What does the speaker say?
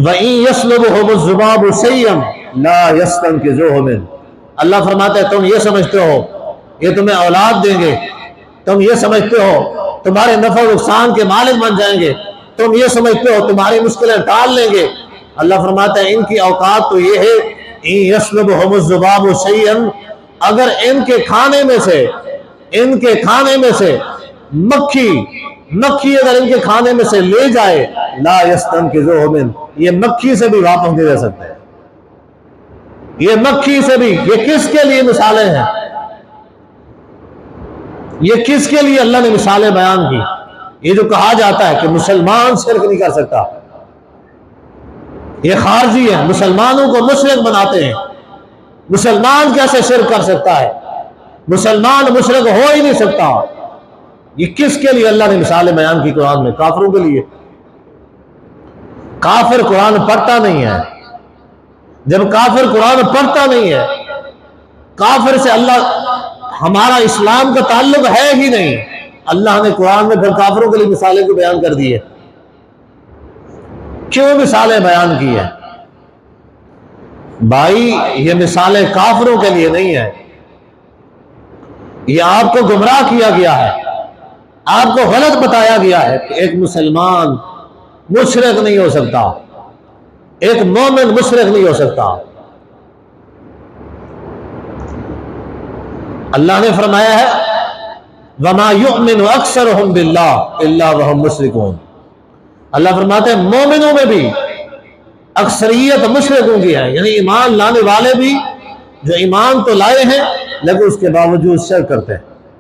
وَإِن يَسْلُبْهُمُ الذُّبَابُ شَيْئًا لَا يَسْتَنقِذُوهُ مِنْهُ۔ اللہ فرماتا ہے تم یہ سمجھتے ہو یہ تمہیں اولاد دیں گے، تم یہ سمجھتے ہو تمہارے نفع و نقصان کے مالک بن جائیں گے، تم یہ سمجھتے ہو تمہاری مشکلیں ٹال لیں گے۔ اللہ فرماتا ہے ان کی اوقات تو یہ ہے إِن يَسْلُبْهُمُ الذُّبَابُ شَيْئًا، اگر ان کے کھانے میں سے مکھی اگر ان کے کھانے میں سے لے جائے لا يَسْتَنقِذُوهُ مِنْهُ، یہ مکھی سے بھی واپس نہیں رہ سکتے، یہ مکھی سے بھی۔ یہ کس کے لیے مثالیں ہیں؟ یہ کس کے لیے اللہ نے مثالیں بیان کی؟ یہ جو کہا جاتا ہے کہ مسلمان شرک نہیں کر سکتا، یہ خارجی ہیں، مسلمانوں کو مشرک بناتے ہیں۔ مسلمان کیسے شرک کر سکتا ہے؟ مسلمان مشرک ہو ہی نہیں سکتا۔ یہ کس کے لیے اللہ نے مثالیں بیان کی قرآن میں؟ کافروں کے لیے۔ کافر قرآن پڑھتا نہیں ہے، جب کافر قرآن پڑھتا نہیں ہے، کافر سے ہمارا اسلام کا تعلق ہے ہی نہیں، اللہ نے قرآن میں پھر کافروں کے لیے مثالیں کو بیان کر دی ہے۔ کیوں مثالیں بیان کی ہیں؟ بھائی یہ مثالیں کافروں کے لیے نہیں ہے، یہ آپ کو گمراہ کیا گیا ہے، آپ کو غلط بتایا گیا ہے کہ ایک مسلمان مشرک نہیں ہو سکتا، ایک مومن مشرک نہیں ہو سکتا۔ اللہ نے فرمایا ہے وَمَا يُؤْمِنُ أَكْثَرُهُمْ بِاللَّهِ إِلَّا وَهُمْ مُشْرِكُونَ۔ اللہ فرماتے ہیں مومنوں میں بھی اکثریت مشرکوں کی ہے، یعنی ایمان لانے والے بھی جو ایمان تو لائے ہیں لیکن اس کے باوجود شرک کرتے ہیں۔